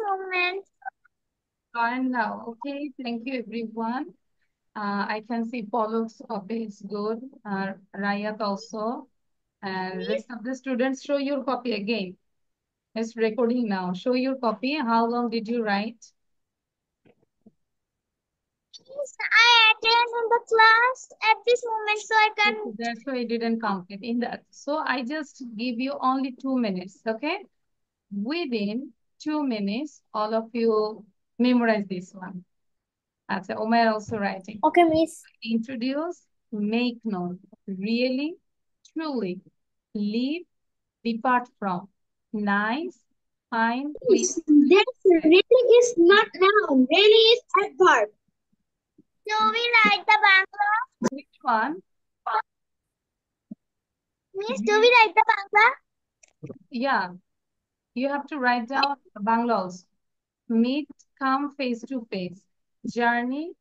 moment. Fine now. Okay, thank you everyone. I can see Paulo's copy is good. Rayat also. And Miss, rest of the students, show your copy again. It's recording now. Show your copy. How long did you write? I attend in the class at this moment, so I Okay, can. that's why I didn't count it in that. So I just give you only 2 minutes, okay? Within 2 minutes, all of you memorize this one. That's Omer also writing. Okay, Miss. Introduce, make known, really, truly, leave, depart from, nice, fine, please. Miss, that really is not noun. Really is adverb. So we write the Bangla. Which one? Miss, do we write the Bangla? Yeah, you have to write down Bangla also. Meet, come face to face. Journey,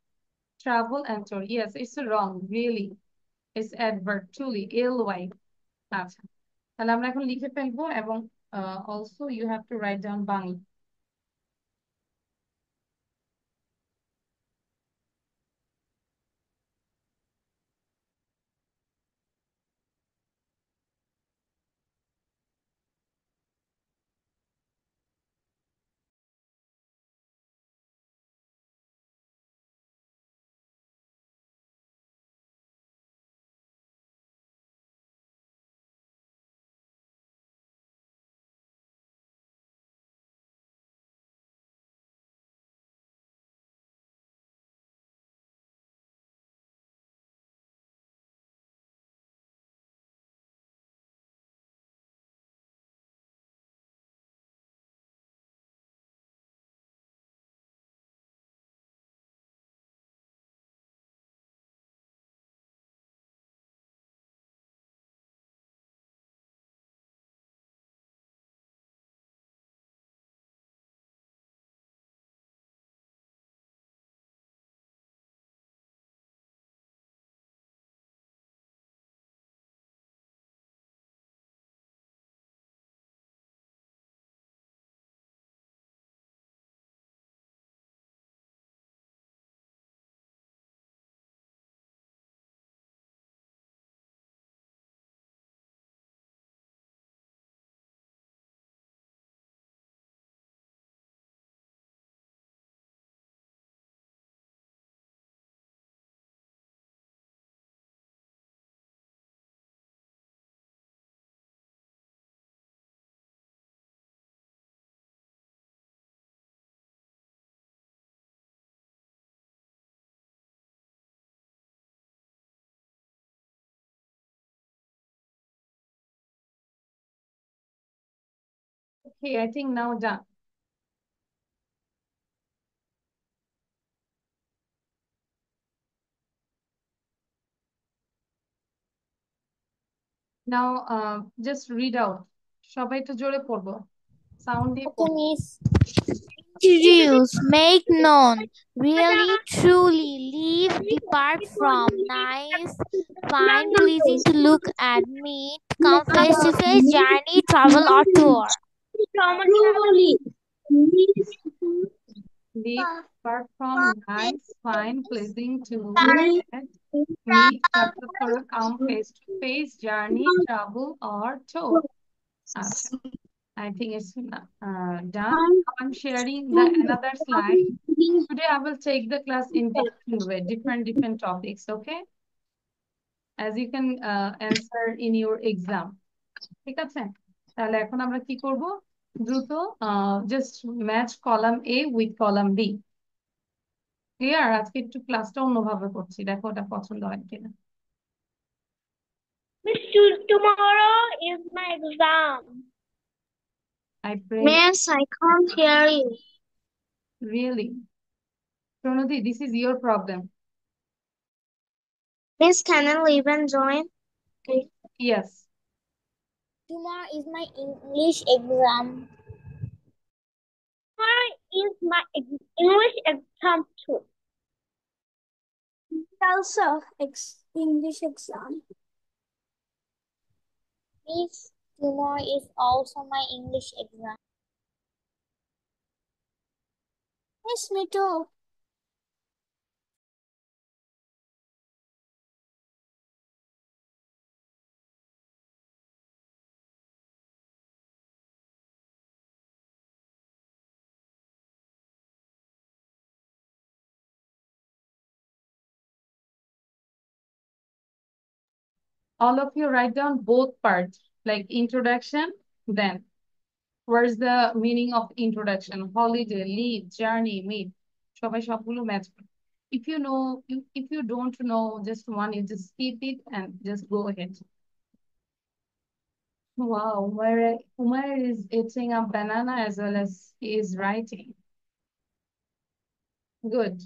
travel, and tour. Yes, it's wrong, really. It's adverb, truly, ly. আচ্ছা, তাহলে আমরা এখন লিখে ফেলবো এবং also you have to write down Bangla. Okay, I think now done. Now, just read out. সবাই একটু জোরে পড়বো। Sound দিয়ে Okay, পড়বো। Miss. Introduce, make known, really, truly, leave, depart from, nice, fine, pleasing to look at, meet, come face to face, journey, travel, or tour. Truly. Leave, apart from, nice, fine, pleasing to look at, meet, come face to face, journey, travel, or tour. আচ্ছা, I think it's done. I'm sharing the another slide. Today I will take the class in different way, different topics, okay? As you can answer in your exam. ঠিক আছে? তাহলে এখন আমরা কি করব? দ্রুত just match column A with column B. Clear? আজকে একটু ক্লাসটা অন্যভাবে করছি, দেখো ওটা পছন্দ হয় কিনা। Miss, tomorrow is my exam. I pray. Miss, I can't hear you. Really, Pranati, this is your problem. Miss, can I leave and join? Okay. Yes. Tomorrow is my English exam. Tomorrow is my English exam too. Also, English exam. Miss, tomorrow is also my English exam. All of you write down both parts, like introduction, then where's the meaning of introduction? Holiday, leave, journey, meet. সবাই সবগুলো match করো। If you know, if you don't know just one, you just skip it and just go ahead. Wow, Umair is eating a banana as well as he is writing. Good.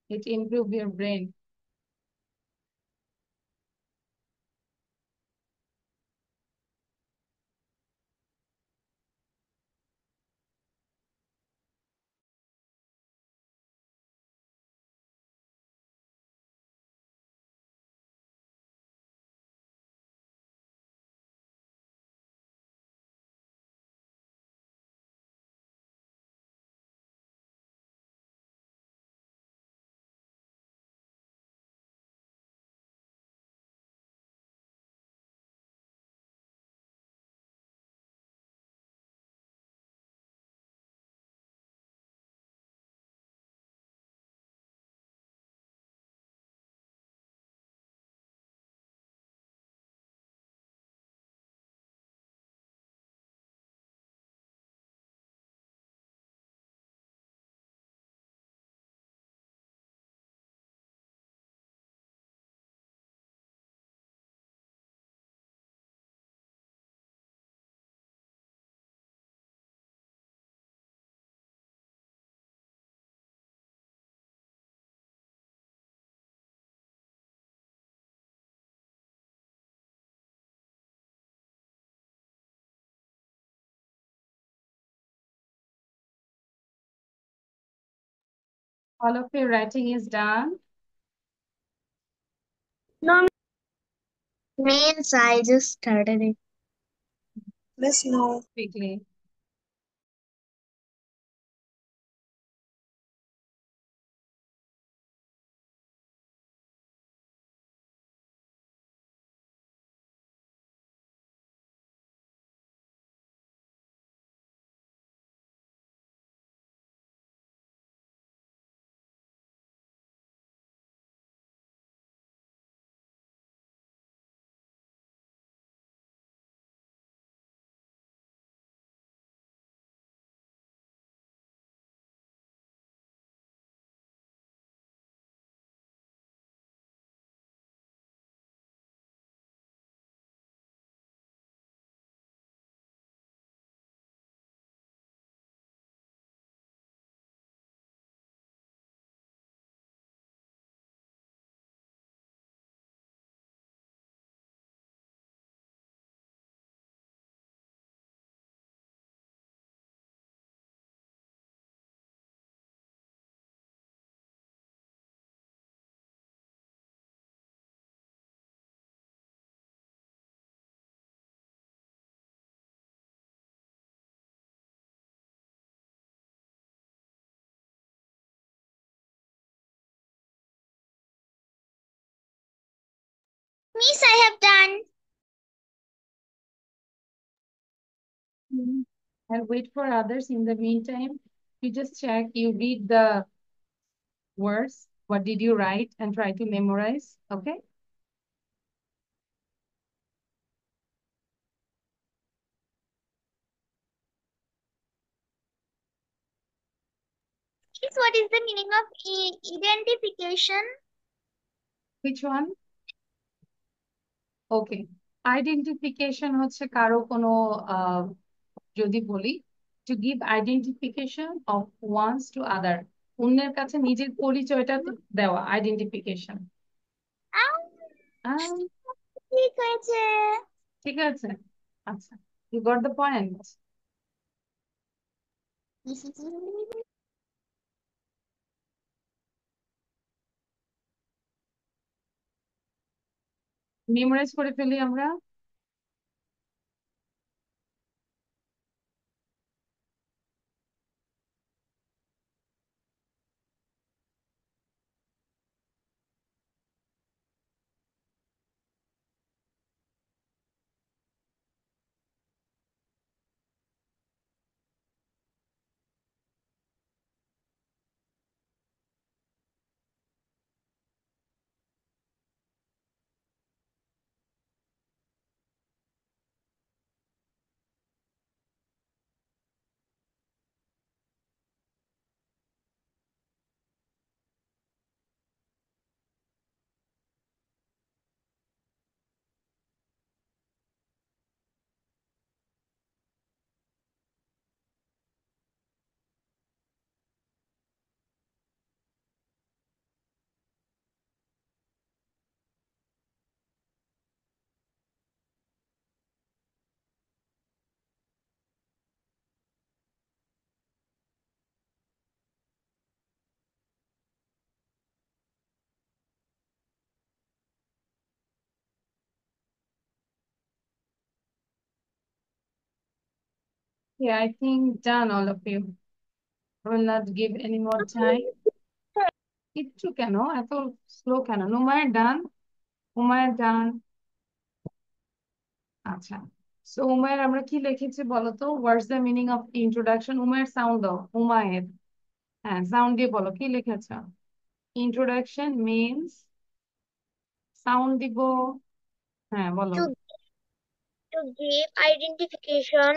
It improves your brain. All of your writing is done. No, means I just started it. Miss, no. Quickly. Miss, I have done. And wait for others. In the meantime, you just check, you read the words. What did you write and try to memorize? Okay. Miss, what is the meaning of identification? Which one? Okay, identification হচ্ছে কারো কোনো যদি বলি to give identification of wands to other, অন্যের কাছে নিজের পরিচয়টা দেওয়া আইডেন্টিফিকেশন। আহ, ঠিক হয়েছে। ঠিক আছে, আচ্ছা, you got the point. Memorise করে ফেলি আমরা। Yeah, I think done, all of you. I will not give any more time. একটু কেন এত স্লো কেন? নুমায়ের ডান, উমায়ের ডান। আচ্ছা, সো উমায়ের আমরা কি লিখেছি বলো তো? What's the meaning of introduction? Umair sound দাও, উমায়ের। হ্যাঁ, সাউন্ড দিয়ে বলো কি লিখেছ। ইন্ট্রোডাকশন মিনস, সাউন্ড দিব। হ্যাঁ বলো। To give identification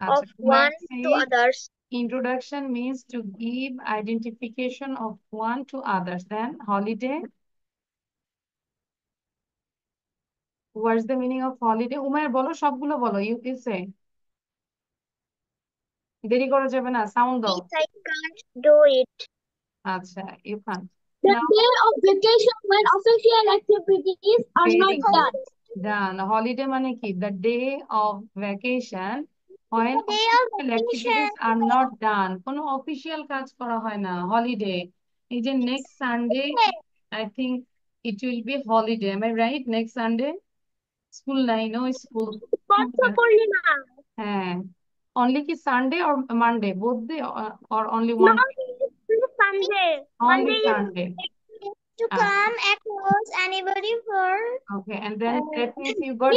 আচ্ছা, of উমায়ের one to সেই others. introduction means to give identification of one to others. Then holiday. What's the meaning of holiday? Umair বলো, সবগুলো বলো, you say. দেরি করা যাবে না, সাউন্ড দাও। If I can't do it. আচ্ছা, you can. The Now, day of vacation when official activities are very not good. done. Done. Holiday মানে কি? The day of vacation when The day of official vacation. activities are not done. কোনো official কাজ করা হয় না, holiday. এই যে next Sunday, I think it will be holiday. Am I right? Next Sunday? School নাই, no school. বন্ধ করলি না। হ্যাঁ, only কি Sunday or Monday? Both day or only No, one day? Sunday. Only Monday Sunday. to come across anybody for Okay, and then that means you got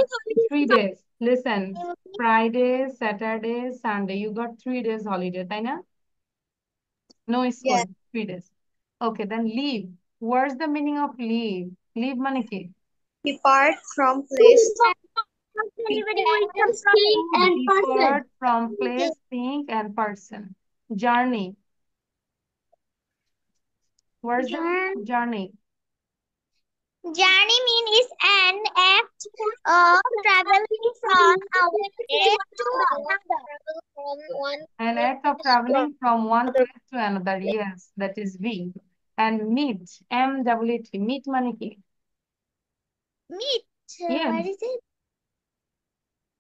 3 days. Listen, Friday, Saturday, Sunday. You got 3 days holiday, তাই না? No school, Yes. 3 days. Okay, then leave. What's the meaning of leave? Leave মানে কি? Depart from place. Anybody with some thing and person. Depart from place, thing, and person. Journey. What's the meaning of journey? Journey mean is an act of traveling from our place to another. From one An act of traveling from one place to another. Yes, that is V. And meet, M-E-E-T. Meet মানে কি? meet. Yes. Where is it?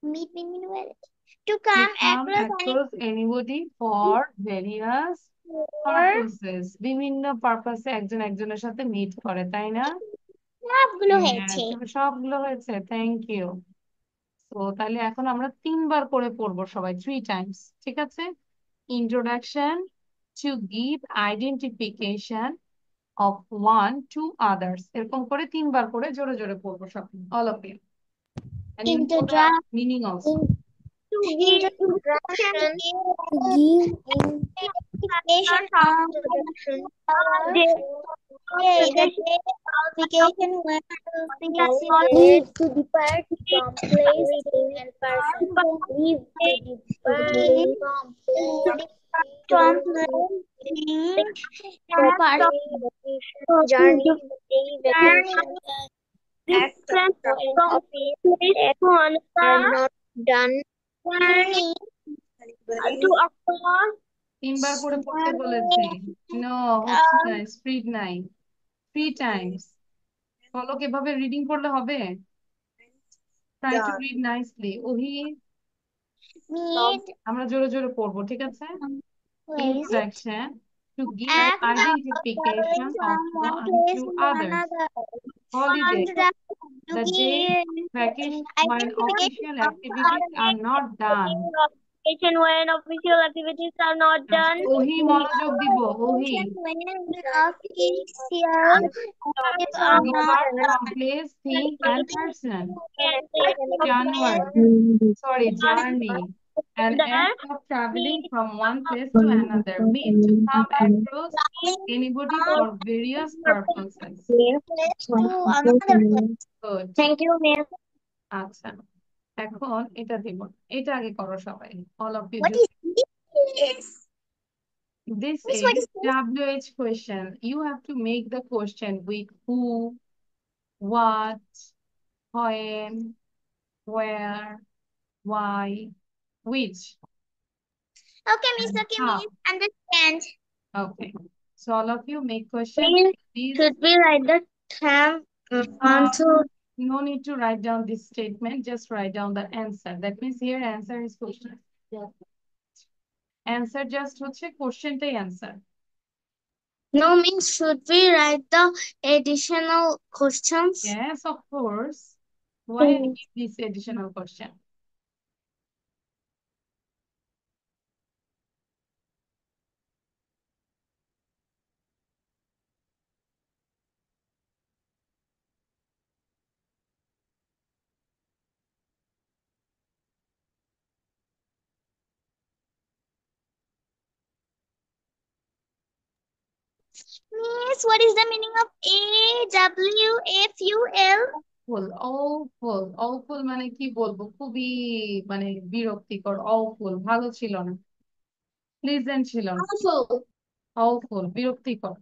Meet mean where? To To come come across across anybody for various purposes. বিভিন্ন পারপাসে একজন একজনের সাথে meet করে, তাই না? সবগুলো হ্যাঁ, হয়েছে। সবগুলো হয়েছে। Thank you. তো তাহলে এখন আমরা 3বার করে পড়বো সবাই, 3 times, ঠিক আছে? Introduction, to give identification of one to others. এরকম করে 3বার করে জোরে জোরে পড়বো সব, all of you. And you know the meaning also. To give instruction, to give indication of introduction. Vacation when leave to depart from place, thing, and person. Leave to depart from place, thing, and person. Journey, vacation. Act from office are not done. Journey to across 3বার করে পড়তে বলেছি। No, হচ্ছে না, speed নাই। 3 times. বলো কিভাবে reading করলে হবে? Try to read nicely. ওহি, meet আমরা জোরে জোরে পড়বো, ঠিক আছে? Introduction, to give act of identification of from one one place to to others. another. Holiday, To the day give vacation when identification official of activities are not done. vacation when official activities are not done. ওহি মনোযোগ দিব, ওহি। When official are not Depart from place, thing, and person. January, sorry, journey. An act of traveling from one place to another. Mean, to come across anybody for various purposes. to another place. Good. Thank you, ma'am. আচ্ছা, এখন এটা দিব, এটা আগে করো সবাই, all of you. What is this? This Miss, is what is this? WH question. You have to make the question with who, what, when, where, why, which. Okay, Miss. Okay, How. Miss. Understand. Okay. So all of you make questions. Please. Should we write the term onto? No need to write down this statement. Just write down the answer. That means here answer is question. Yeah. Answer just হচ্ছে question tie answer. No, means should we write the additional questions? Yes, of course. Why I give this additional question? Miss, what is the meaning of AWFUL? Full awful awful মানে কি বলবো, খুবই মানে বিরক্তিকর। awful ভালো ছিল না, pleasant ছিল না। Awful. awful বিরক্তিকর।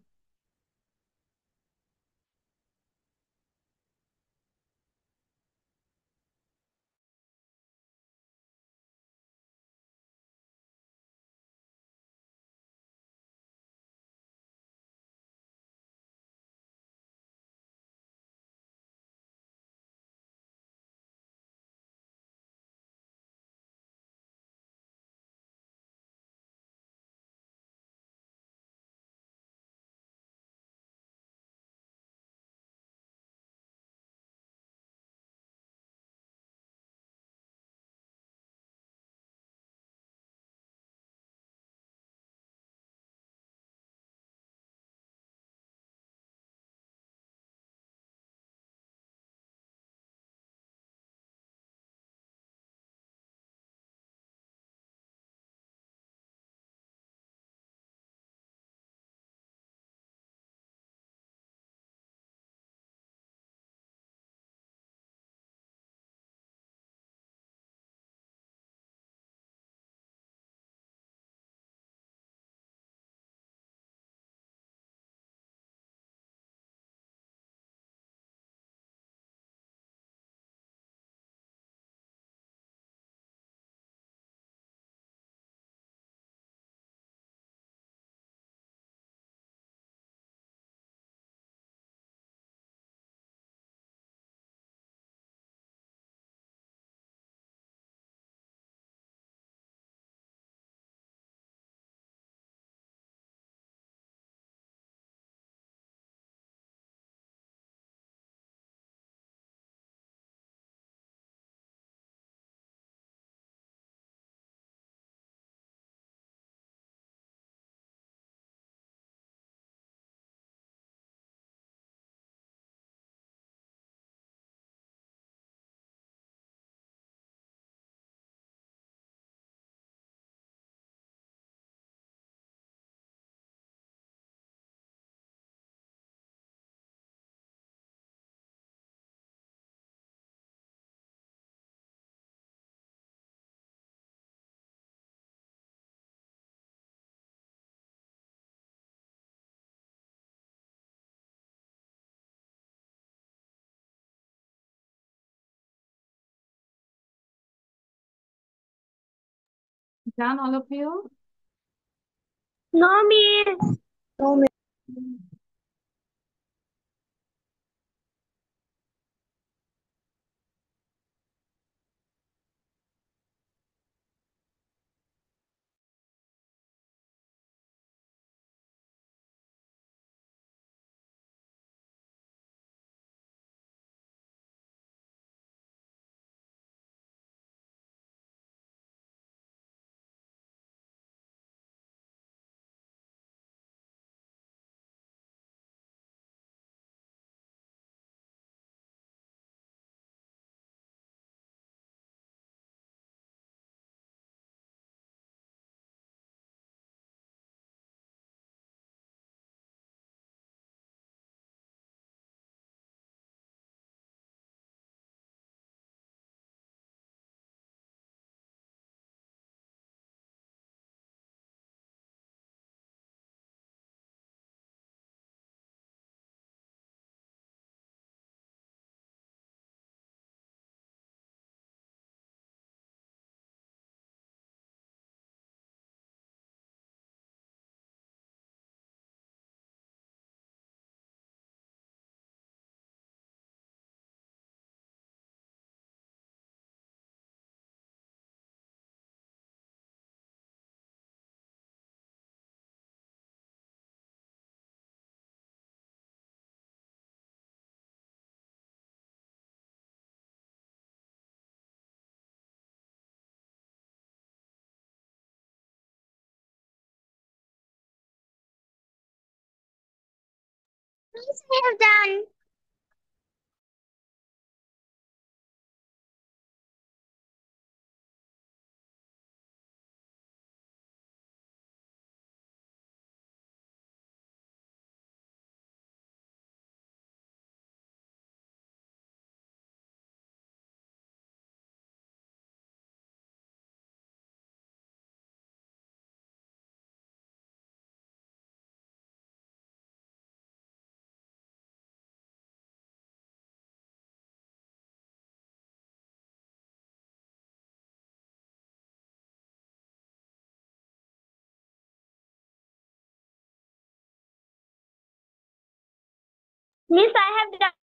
Done, all of you? No, Miss. No, Miss. Miss, I have done. Miss, I have done.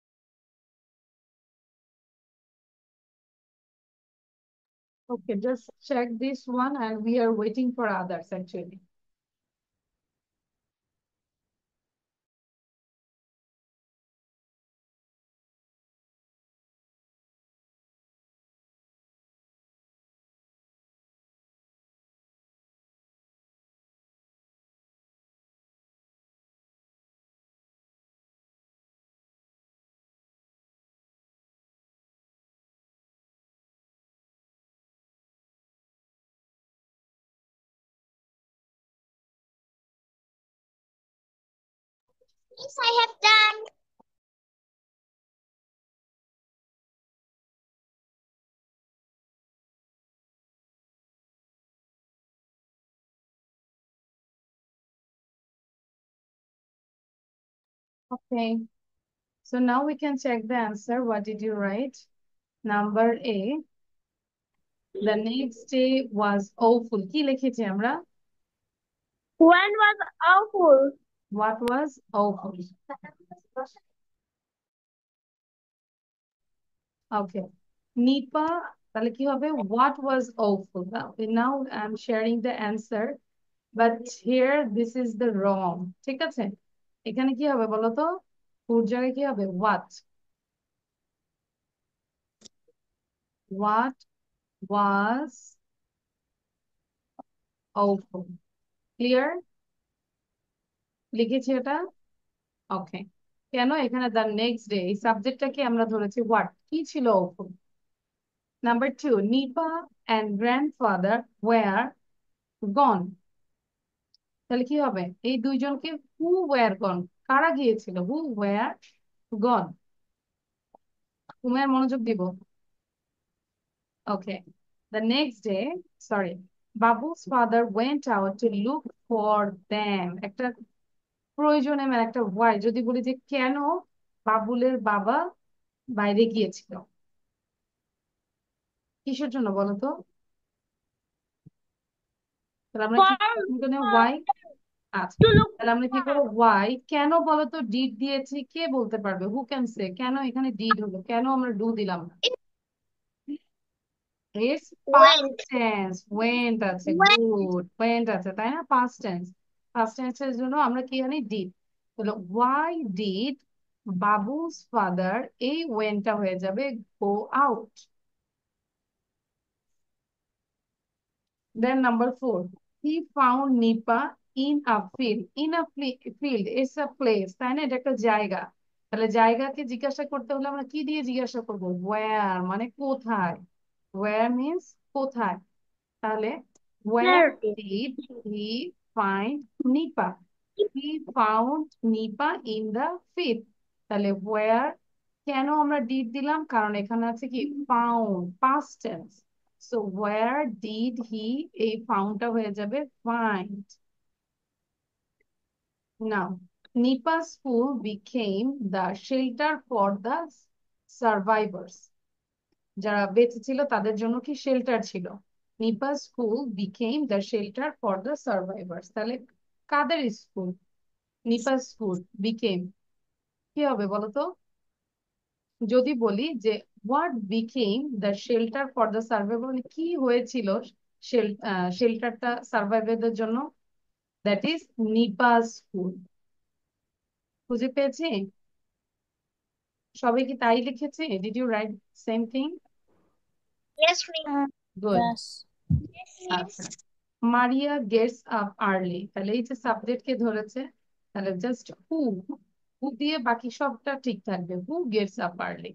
Okay, just check this one and we are waiting for others actually. Miss, I have done. Okay, so now we can check the answer. What did you write? Number A, the next day was awful. কি লিখেছি আমরা? One was awful. What was awful? Okay. Nipa, তাহলে কি হবে? What was awful? Now I'm sharing the answer, but here this is the wrong. ঠিক আছে? এখানে কি হবে বলো তো? ওর জায়গায় কি হবে? What? What was awful? Clear? লিখেছি এটা? ওকে। কেন এখানে দ্য নেক্সট ডে এই সাবজেক্টটাকে আমরা ধরেছি হোয়াট, কি ছিল awful? Number 2, Nipa and grandfather were gone. তাহলে কি হবে? এই দুইজনকে হু ওয়্যার গন, কারা গিয়েছিল? Who were gone. তুমি মনোযোগ দিব। Okay, the next day, sorry, Babu's father went out to look for them. একটা প্রয়োজনে মানে একটা ওয়াই, যদি বলি যে কেন বাবুলের বাবা বাইরে গিয়েছিল, কিসের জন্য বলো তো? তাহলে আমরা কি ওয়াই, আচ্ছা To look তাহলে আমরা কি করবো? ওয়াই কেন বলতো ডিড দিয়েছি, কে বলতে পারবে? হু ক্যান সে কেন এখানে ডিড হলো, কেন আমরা ডু দিলাম না? It's past went. Tense, went আছে, Went. গুড, ওয়েন্ট আছে তাই না? পাস্ট টেন্স, পাস্ট টেন্সের জন্য আমরা কি জানি? ডিড। তাহলে ওয়াই ডিড বাবুস ফাদার, এই ওয়েন্টটা হয়ে যাবে go out. Then number 4, he found Nipa in a field. In a field is a place, তাই না? এটা একটা জায়গা। তাহলে জায়গাকে জিজ্ঞাসা করতে হলে আমরা কি দিয়ে জিজ্ঞাসা করব? Where, মানে কোথায়। Where means কোথায়। তাহলে where Where did did he find Nipa? He found Nipa in the field. তাহলে where, কেন আমরা did দিলাম? কারণ এখানে আছে কি? Found, past tense. So where did he, এই foundটা হয়ে যাবে find. Now, Nipa's school became the shelter for the survivors. যারা বেঁচে ছিল তাদের জন্য কি শেল্টার ছিল। Nipa's school became the shelter for the survivors. তাহলে কাদের স্কুল? নিপাস স্কুল became, কি হবে বলতো? যদি বলি যে what became the shelter for the survivor, মানে কি হয়েছিল শেল্টারটা সার্ভাইভারদের জন্য? That is Nipa's school. খুঁজে পেয়েছি? সবাই কি তাই লিখেছে? Did you write same thing? Yes, Miss. Good. Yes. আচ্ছা, মারিয়া গেটস আপ আর্লি, তাহলে এই যে সাবজেক্ট কে ধরেছে, তাহলে জাস্ট হু, হু দিয়ে বাকি সবটা ঠিক থাকবে। হু gets up early.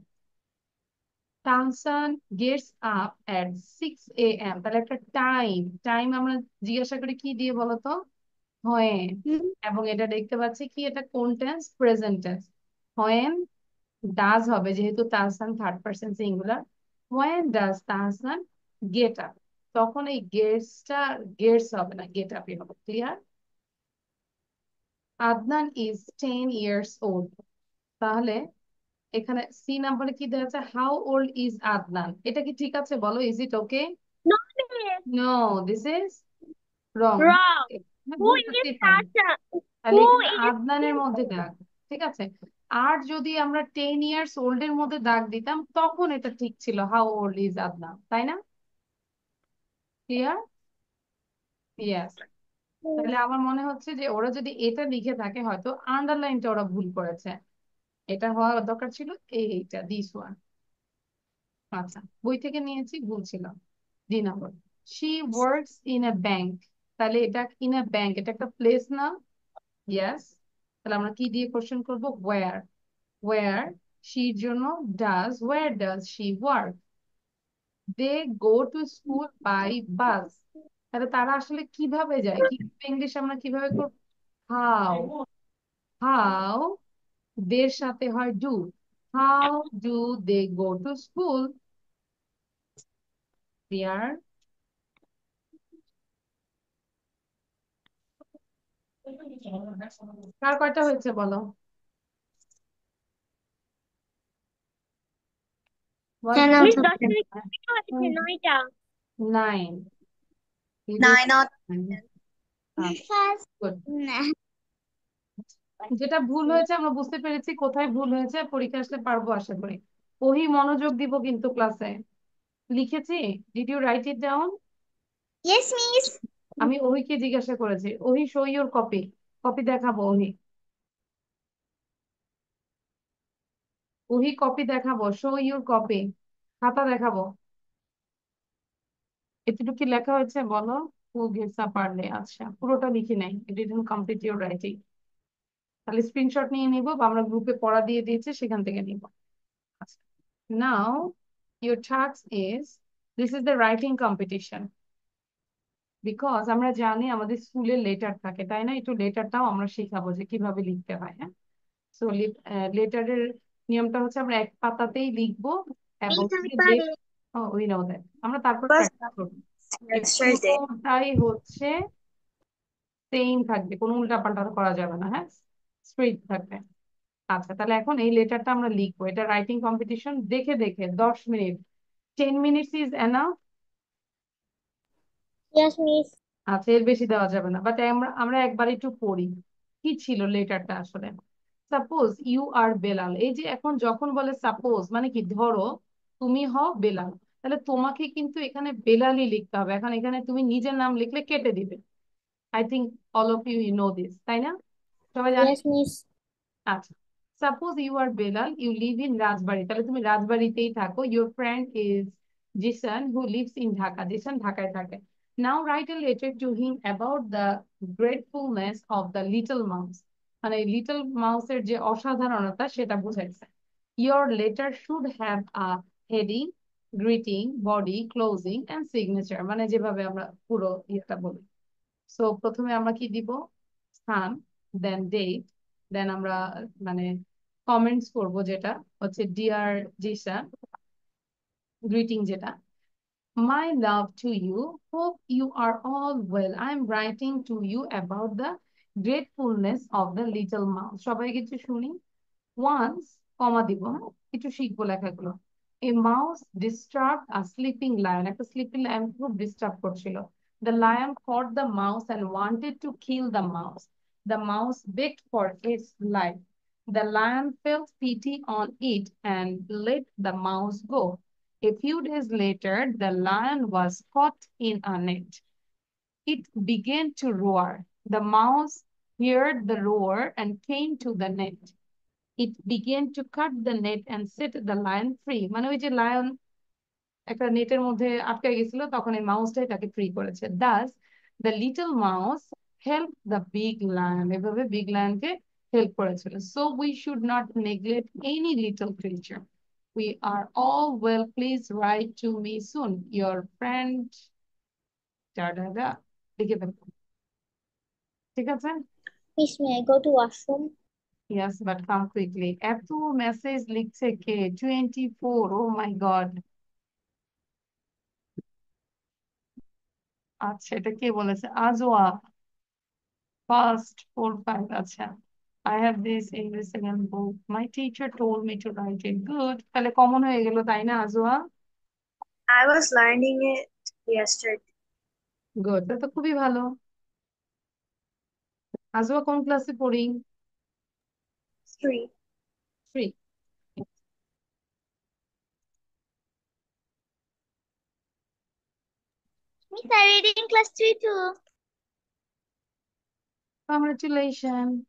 Tahsan gets up at 6 AM, তাহলে একটা টাইম, টাইম আমরা জিজ্ঞাসা করি কি দিয়ে বলতো? হোয়েন। এবং এটা দেখতে পাচ্ছি কি, এটা কোন tense? Present tense. When does হবে, যেহেতু Tahsan third person singular. When does Tahsan get up, তখন এই গেটসটা গেটস হবে না, গেট আপই হবে। Clear? Adnan is 10 years old, তাহলে এখানে সি নাম্বারে কি দেওয়া আছে? How old is Adnan. এটা কি ঠিক আছে বলো? Is it okay? No, Miss. No, this is wrong. Wrong. Who ভুল is করতেই পারি, Tasha? তাহলে Who এখানে is আদনানের মধ্যে দেখ। ঠিক আছে, আর যদি আমরা 10 years old এর মধ্যে দাগ দিতাম তখন এটা ঠিক ছিল, হাউ ওল্ড ইজ আদনান, তাই না? ক্লিয়ার? ইয়েস। তাহলে আমার মনে হচ্ছে যে ওরা যদি এটা লিখে থাকে হয়তো আন্ডারলাইনটা ওরা ভুল করেছে। এটা হওয়া দরকার ছিল এইটা, দিস ওয়ান। আচ্ছা, বই থেকে নিয়েছি, ভুল ছিল। 2 number, she works in a bank. তাহলে এটা ইন আ ব্যাংক, এটা একটা প্লেস না? ইয়েস। তাহলে আমরা কি দিয়ে কোশ্চেন করবো? ওয়্যার। ওয়্যার শির জন্য does, where does she work? They go to school by bus. তাহলে তারা আসলে কিভাবে যায়, কি ইংলিশ আমরা কিভাবে করবো? হাউ। হাউ দের সাথে হয় do. How do they go to school? Clear? কার কয়টা হয়েছে বলো? কেন মিস তো? 10 মিনিট হয়েছে, 9টা। 9। Nine out. গুড। না। যেটা ভুল হয়েছে আমরা বুঝতে পেরেছি, কোথায় ভুল হয়েছে, পরীক্ষা আসলে পারবো আশা করি। ওহি মনোযোগ দিব কিন্তু ক্লাসে। লিখেছি, did you write it down? Yes, miss. আমি ওহিকে জিজ্ঞাসা করেছি, ওহি শো ইউর কপি। কপি দেখাবো ওহি। ওহি কপি দেখাবো, শো ইউর কপি। খাতা দেখাবো। এতটুকু কি লেখা হয়েছে বলো? হু গিভস আপ আর্লি। আচ্ছা, পুরোটা লিখি নাই, ইট ডিডন্ট কমপ্লিট ইউর রাইটিং। তাহলে স্ক্রিনশট নিয়ে নিবো, বা আমরা গ্রুপে পড়া দিয়ে দিয়েছে সেখান থেকে নিব। আচ্ছা, নাও your task is, this is the writing competition. Because আমরা জানি আমাদের স্কুলে লেটার থাকে, তাই না? একটু লেটারটাও আমরা শিখাবো যে কিভাবে লিখতে হয়। হ্যাঁ, সো লেটারের নিয়মটা হচ্ছে আমরা এক পাতাতেই লিখবো এবং ওই নাও দেখ, আমরা তারপর Was প্র্যাকটিস করবো। এই yesterday. পুরোটাই হচ্ছে সেম থাকবে, কোনো উল্টা পাল্টা করা যাবে না। হ্যাঁ, স্ট্রেট থাকবে। আচ্ছা, তাহলে এখন এই লেটারটা আমরা লিখবো। এটা রাইটিং কম্পিটিশন, দেখে দেখে 10 minute. 10 minutes is enough? Yes, miss. আচ্ছা, এর বেশি দেওয়া যাবে না, বাট আমরা আমরা একবার একটু পড়ি কি ছিল লেটারটা আসলে। সাপোজ ইউ আর বেলাল, এই যে এখন যখন বলে সাপোজ মানে কি, ধরো তুমি হও বেলাল, তাহলে তোমাকে কিন্তু এখানে বেলালই লিখতে হবে। এখন এখানে তুমি নিজের নাম লিখলে কেটে দিবে। I think all of you know this, তাই না? সবাই জানি। Yes, miss. আচ্ছা, suppose you are Belal, you live in Rajbari, তাহলে তুমি রাজবাড়িতেই থাকো। Your friend is Jisan who lives in Dhaka, Jisan ঢাকায় থাকে। Now write a letter to him about the gratefulness of the little mouse. মানে লিটল মাউসের যে অসাধারণতা সেটা বুঝাইছে। Your letter should have a heading, greeting, body, closing and signature, মানে যেভাবে আমরা পুরো ইয়েটা বলি। সো প্রথমে আমরা কি দিব? স্থান, দেন ডেট, দেন আমরা মানে কমেন্টস করব, যেটা হচ্ছে ডিয়ার জিসা, গ্রিটিং যেটা, my love to you, hope you are all well, I am writing to you about the gratefulness of the little mouse. সবাই কিছু শুনি। ওয়ান্স, কমা দিব, হ্যাঁ একটু শিখবো লেখাগুলো। এ মাউস ডিস্টার্ব আ স্লিপিং লায়ন, একটা স্লিপিং লায়ন খুব ডিস্টার্ব করছিল। The lion caught the mouse and wanted to kill the mouse. The mouse begged for its life. The lion felt pity on it and let the mouse go. A few days later, the lion was caught in a net. It began to roar. The mouse heard the roar and came to the net. It began to cut the net and set the lion free. মানে ওই যে lion একটা নেটের মধ্যে আটকে গেছিল, তখন এই মাউসটাই তাকে ফ্রি করেছে। Thus the little mouse helped the big lion, এভাবে বিগ লায়নকে হেল্প করেছিল। So we should not neglect any little creature. We are all well, please write to me soon, your friend da da da, লিখে ফেলবো। ঠিক আছে? Miss, may I go to washroom? Yes, but come quickly. এত message লিখছে কে? 24, oh my god. আচ্ছা, এটা কে বলেছে? Ajwa, first 4-5। আচ্ছা, I have this English second book. My teacher told me to write it. Good. তাহলে কমন হয়ে গেল, তাই না Ajwa? I was learning it yesterday. Good, তা তো খুবই ভালো। আজওয়া কোন ক্লাসে পড়ি? 3. 3. Miss, I reading class 3 too. Congratulations.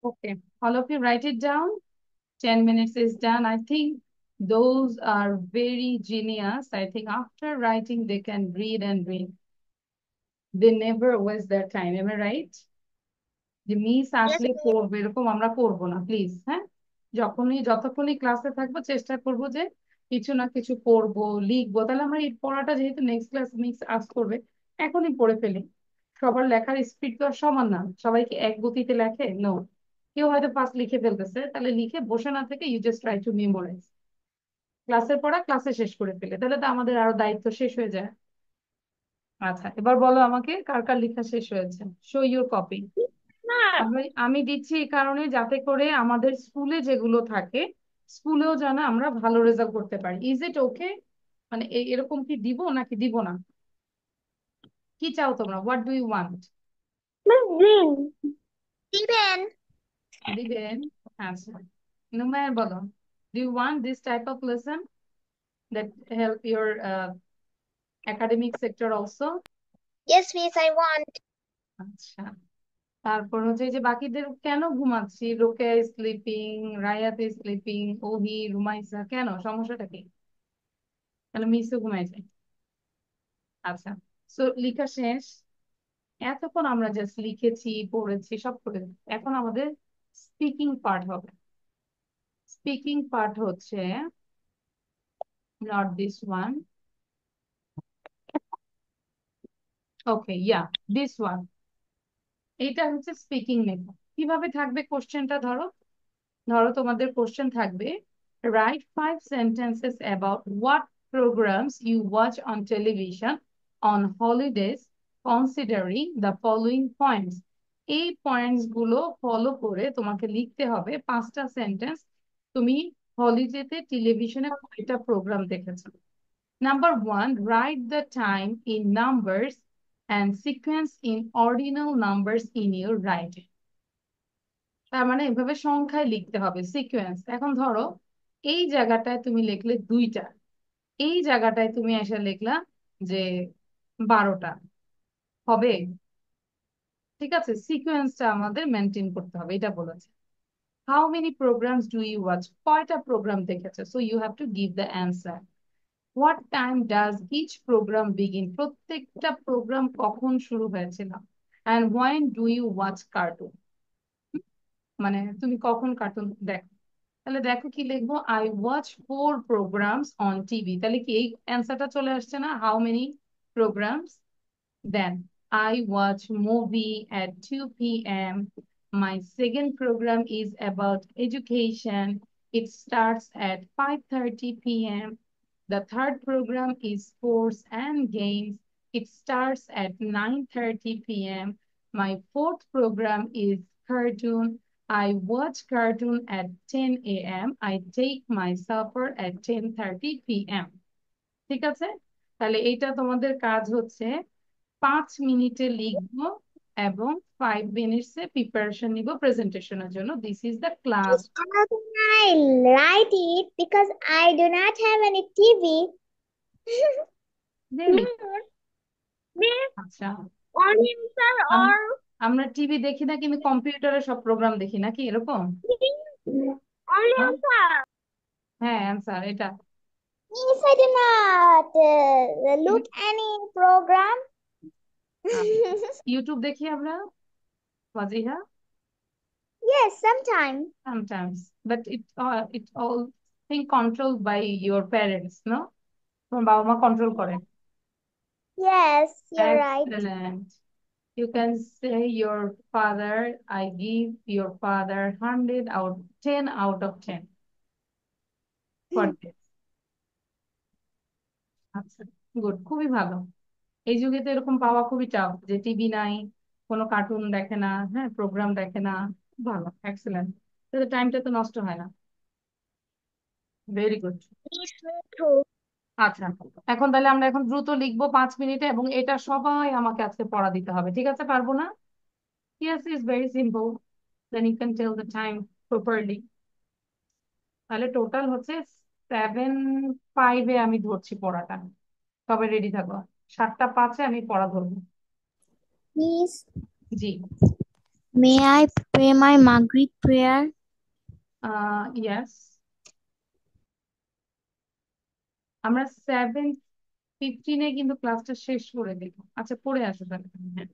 Okay, all of you write it down. 10 minutes is done. I think those are very genius. I think after writing, they can read and read. They never waste their time. Am I right? যে miss Yes, আসলে miss. পড়বে এরকম আমরা করবো না please. হ্যাঁ, যতক্ষণই ক্লাসে থাকবো চেষ্টা করবো যে কিছু না কিছু পড়বো, লিখবো। তাহলে আমরা এই পড়াটা যেহেতু নেক্সট ক্লাস মিস আস করবে, এখনই পড়ে ফেলি। সবার লেখার স্পিড তো আর সমান না, সবাই কি এক গতিতে লেখে? নো। কেউ হয়তো ফার্স্ট লিখে ফেলতেছে, তাহলে লিখে বসে না থেকে you just try to memorise. ক্লাসের পড়া ক্লাসে শেষ করে ফেলে, তাহলে তো আমাদের আরো দায়িত্ব শেষ হয়ে যায়। আচ্ছা, এবার বলো আমাকে কার কার লেখা শেষ হয়েছে। Show your copy. Ma'am. আমি দিচ্ছি এই কারণে যাতে করে আমাদের স্কুলে যেগুলো থাকে, স্কুলেও যেন আমরা ভালো রেজাল্ট করতে পারি। ইজ ইট ওকে? মানে এরকম কি দিব নাকি দিব না? কি চাও তোমরা? What do you want? Miss Green. Steven. দিবেন? আচ্ছা, নুমায়ের বলো, do you want this type of lesson that help your academic sector also? Yes, miss, I want. আচ্ছা, তারপর হচ্ছে এই যে বাকিদের কেন ঘুমাচ্ছি, রোকেয়া স্লিপিং, রায়াত স্লিপিং, ওহি, রুমাইসা, কেন? সমস্যাটা কি? তাহলে মিসও ঘুমাই যায়। আচ্ছা, সো লেখা শেষ। এতক্ষণ আমরা জাস্ট লিখেছি, পড়েছি, সব করে। এখন আমাদের স্পিকিং পার্ট হবে। স্পিকিং পার্ট হচ্ছে not this one. Okay, yeah, this one. এইটা হচ্ছে স্পিকিং মেথড। কিভাবে থাকবে কোশ্চেনটা? ধরো ধরো তোমাদের কোশ্চেন থাকবে, right 5 sentences about what programs you watch on television on holidays considering the following points. এই পয়েন্টস গুলো ফলো করে তোমাকে লিখতে হবে 5টা সেন্টেন্স। তুমি হলিডেতে টেলিভিশনে কয়টা প্রোগ্রাম দেখেছো? Number 1, write the time in numbers and sequence in ordinal numbers in your writing. তার মানে এভাবে সংখ্যায় লিখতে হবে, সিকোয়েন্স। এখন ধরো এই জায়গাটায় তুমি লিখলে 2টা, এই জায়গাটায় তুমি এসে লিখলা যে 12টা, হবে? ঠিক আছে, সিকোয়েন্সটা আমাদের মেনটেন করতে হবে, এটা বলেছে। How many programmes do you watch? কয়টা প্রোগ্রাম দেখেছো? So you have to give the answer. What time does each programme begin? প্রত্যেকটা প্রোগ্রাম কখন শুরু হয়েছিল? And when do you watch cartoon? মানে তুমি কখন কার্টুন দেখো? তাহলে দেখো কি লিখবো, I watch 4 programs on TV. তাহলে কি এই অ্যান্সারটা চলে আসছে না? How many programmes? Then I watch movie at 2 p.m. My second program is about education. It starts at 5:30 p.m. The third program is sports and games. It starts at 9:30 p.m. My fourth program is cartoon. I watch cartoon at 10 a.m. I take my supper at 10:30 p.m. ঠিক আছে? তাহলে এইটা তোমাদের কাজ হচ্ছে 5 মিনিটে লিখবো এবং 5 মিনিটসে প্রিপারেশন নিব প্রেজেন্টেশনের জন্য। This is the class. Miss, how can I write it because I do not have any TV? Miss, আচ্ছা, only answer আম- or আমরা টিভি দেখি না কিন্তু কম্পিউটারে সব প্রোগ্রাম দেখি নাকি, এরকম? only হ্যাঁ, answer. হ্যাঁ, অ্যান্সার এটা। Miss, I do not look any program. YouTube দেখি আমরা, Wajiha? Yes, sometime. Sometimes, but it all thing controlled by your parents, no? তোমার বাবা মা কন্ট্রোল করে। Yes, you're right. Excellent. You can say your father, I give your father 100 out 10 out of 10 for this. আচ্ছা, good, খুবই ভালো। এই যুগে তো এরকম পাওয়া খুবই টাফ, যে টিভি নাই, কোনো কার্টুন দেখে না, হ্যাঁ, প্রোগ্রাম দেখে না। ভালো, এক্সেলেন্ট। তাহলে টাইমটা তো নষ্ট হয় না। Very good. Miss, me too. আচ্ছা, এখন তাহলে আমরা এখন দ্রুত লিখবো 5 মিনিটে, এবং এটা সবাই আমাকে আজকে পড়া দিতে হবে, ঠিক আছে? পারবো না? Yes, it's very simple. Then you can tell the time properly. তাহলে টোটাল হচ্ছে 7:05 আমি ধরছি পড়াটা। তবে রেডি থাকো, 7:05 আমি পড়া ধরবো। Miss, G. May I pray my Maghrib prayer? Yes. আমরা 7:15 কিন্তু ক্লাসটা শেষ করে দেব। আচ্ছা, পড়ে আসো তাহলে। হ্যাঁ।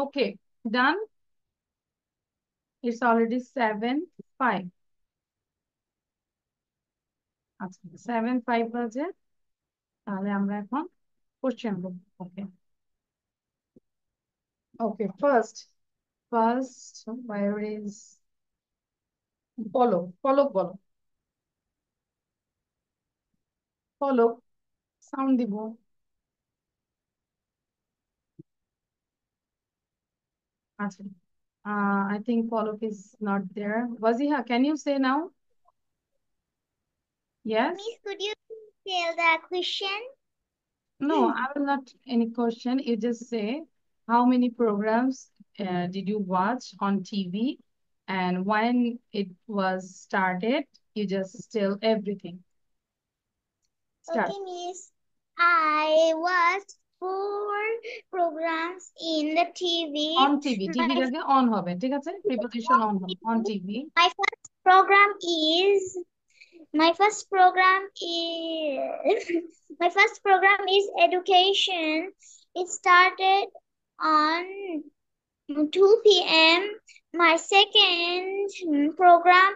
Okay, done. It's already 7:05. আচ্ছা 7:05 বাজে, তাহলে আমরা এখন কোশ্চেন করব। ওকে ওকে, ফার্স্ট where is পলক, পলক বলো, পলক সাউন্ড দিব। আচ্ছা, I think Polok is not there. Waziha, can you say now? Yes? Miss, could you tell the question? No, I will not any question. You just say how many programs did you watch on TV and when it was started. You just tell everything. Start. Okay, Miss. I watched 4 programs in the TV. On TV. TV এর আগে on হবে, ঠিক আছে? Preposition on হবে. On TV. My first program is my first program is my first program is education. It started on 2 p.m. My second program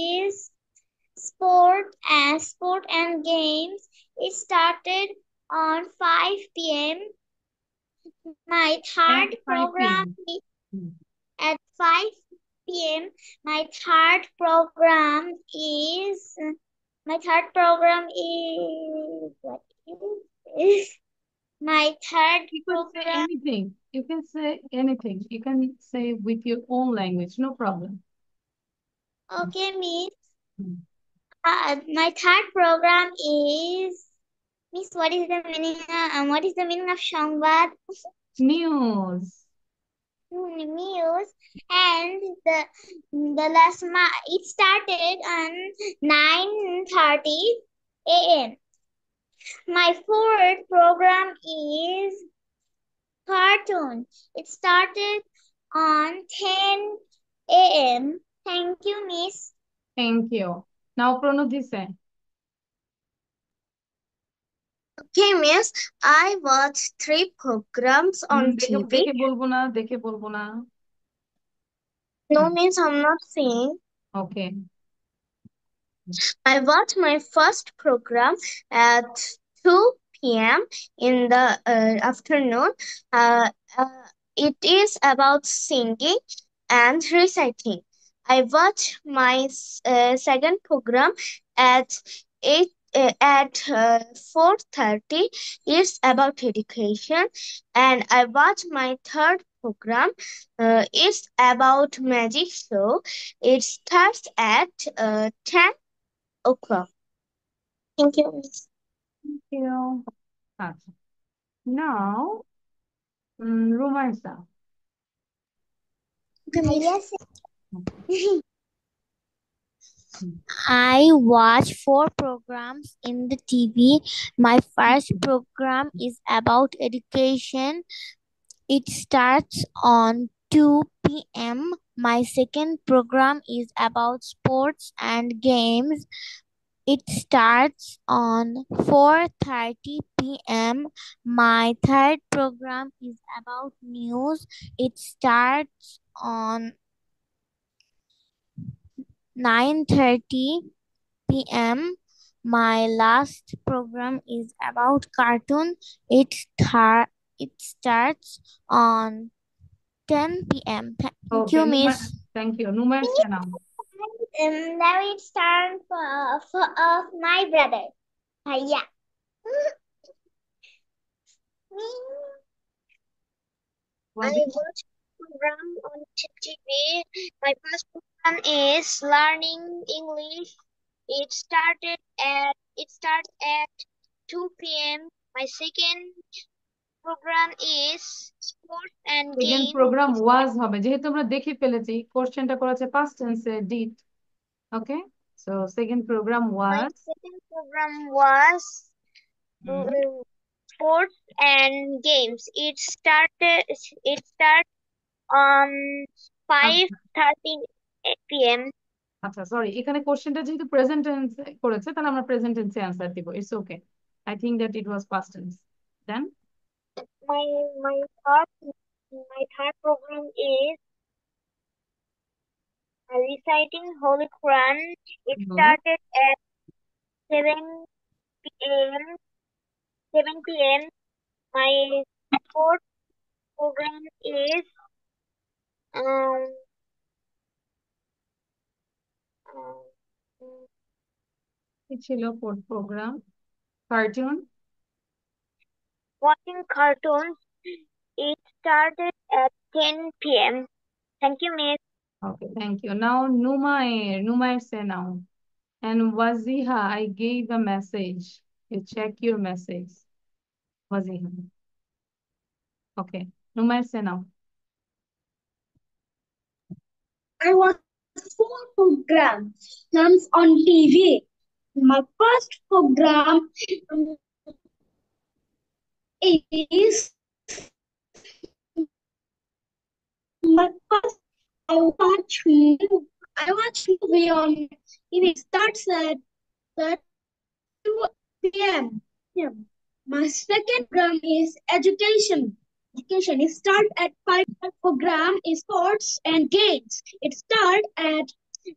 is sport and games. It started on 5 p.m. My third At 5 program p.m. is at 5 p.m. My third program is my third program is what is my third You can say program. anything. You can say anything. You can say with your own language, no problem. Okay, Miss. Hmm. My third program is Miss. What is the meaning of Shambad? News. News. And the last it started on 9:30 a.m. My fourth program is cartoon. It started on 10 a.m. Thank you, Miss. Thank you. Now Pranodise. Okay, Miss. I watched 3 programs on TV. দেখে বলবো না, দেখে বলবো না। No, Miss, I'm not saying. Okay. I watched my first program at 2 p.m. in the afternoon. It is about singing and reciting. I watched my second program at 4:30. It's about education, and I watched my third program. It's about magic show. It starts at 10 o'clock. Thank you, Miss. Thank you. আচ্ছা, now Romansa. Yes. I watch 4 programs in the TV. My first program is about education. It starts on 2 p.m. My second program is about sports and games. It starts on 4:30 p.m. My third program is about news. It starts on 9:30 p.m. My last program is about cartoon. It starts on 10 p.m. Thank Okay, you, Miss. thank you. Numersa now. Now it's time for my brother. Yeah. I watch program on TV. My first program is learning English. It starts at 2 p.m. My second program is sports and Second games. program was হবে, যেহেতু আমরা দেখে ফেলেছি কোশ্চেনটা করেছে past tense A did. Okay, so second program My was second program was sports and games. It starts on 5:30 p.m. আচ্ছা sorry, এখানে কোশ্চেনটা যেহেতু প্রেজেন্ট টেন্স করেছে তাহলে আমরা প্রেজেন্ট টেন্সে অ্যানসার দিব। It's okay, I think that it was past tense. Then My my third My third program is reciting Holy Quran. It Good. started at 7 p.m. 7 p.m. My fourth program is um, কি ছিল fourth program? Cartoon? watching cartoons. It started at 10 p.m. Thank you, Miss. Okay, thank you. Now, Numair say now. And Waziha, I gave a message. You check your message. Waziha. Okay, Numair say now. I watched 4 programs on TV. My first program is my first. I watch I watch movie on TV. Starts at 2 p.m. Yeah. My second program is education. Education. It starts at 5. Program is sports and games. It starts at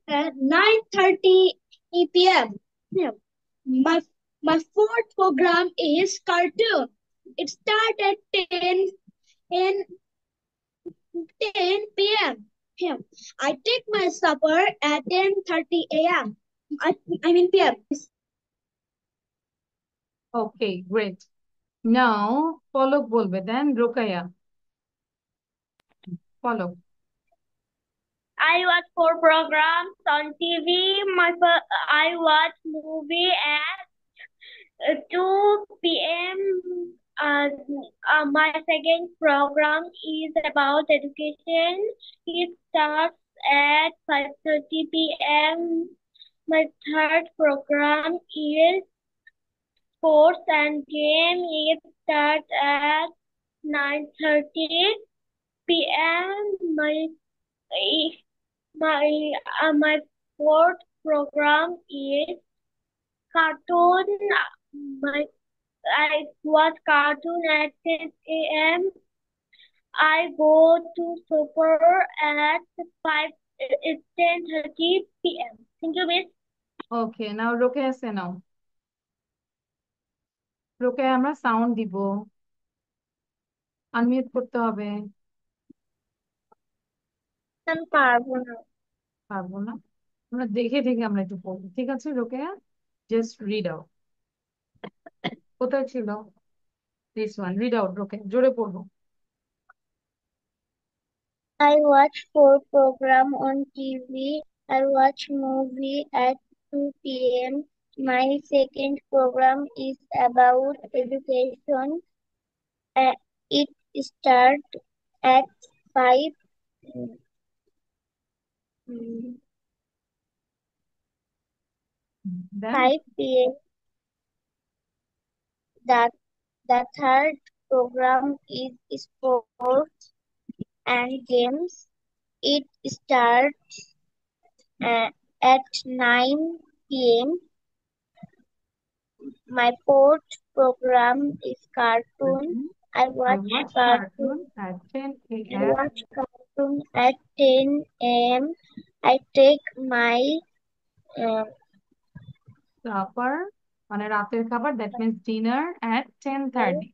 9:30 p.m. Yeah. My my fourth program is cartoon. It starts at 10 p.m. Yeah. I take my supper at 10:30 a.m. I mean p.m. Okay, great. Now, Polok bolbe, then Rokaya. Polok. I watch 4 programs on TV. I watch movie at 2 p.m. My second program is about education. It starts at 5:30 p.m. My third program is sports and game. It starts at 9:30 p.m. My fourth program is cartoon. My I watch cartoon at 10 a.m. I go to supper at 5. It's 10:30 p.m. Thank you, Miss. Okay, now Rokaya say now. Rokaya আমরা sound দিব। Unmute করতে হবে। আমি পারবো না। পারবো না। আমরা দেখে দেখে আমরা একটু পড়বো। ঠিক আছে রোকেয়া? Just read out. কোথায় ছিল? This one. Read out, Rokeya. জোরে পড়বো। I watch 4 programs on TV. I watch movie at 2 p.m. My second program is about education. It starts at 5 Then p.m. The third program is sports and games. It starts at 9 p.m. My fourth program is cartoon. I watch cartoon at 10 I a.m. watch cartoon at 10 a.m. I take my Supper, মানে রাতের খাবার, that means dinner at 10:30.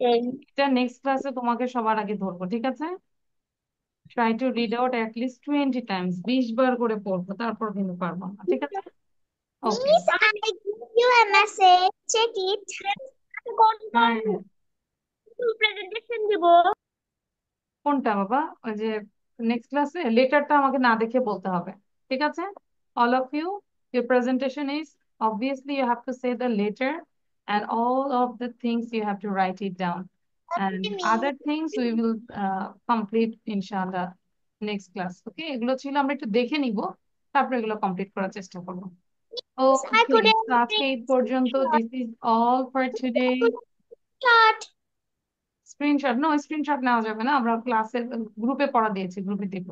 10 এটা next ক্লাসে তোমাকে সবার আগে ধরবো, ঠিক আছে? Try to read out at least 20 times. 20 বার করে পড়বো, তারপর কিন্তু পারবো না, ঠিক আছে? Okay. Miss, I give you a message. Check it. কোন হ্যাঁ, প্রেজেন্টেশন দিব? কোনটা বাবা? ওই যে নেক্সট ক্লাসে লেটারটা আমাকে না দেখে বলতে হবে, ঠিক আছে? All of you, your presentation is obviously you have to say the letter and all of the things you have to write it down. And other things we will complete inshallah next class. Okay, এগুলো ছিল আমরা একটু দেখে নিব, তারপর এগুলো complete করার চেষ্টা করব। I Okay, couldn't so আজকে এই পর্যন্ত। This is all for today. start. Screenshot? No, screenshot নেওয়া যাবে না, আমরা ক্লাসের গ্রুপে পড়া দিয়েছি, গ্রুপে দিব।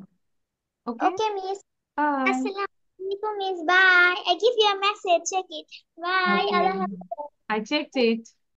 Okay, Okay, Miss. Bye. Assalamualaikum, Miss. Bye. I give you a message. Check it. Bye. Allah Hafiz. I checked it.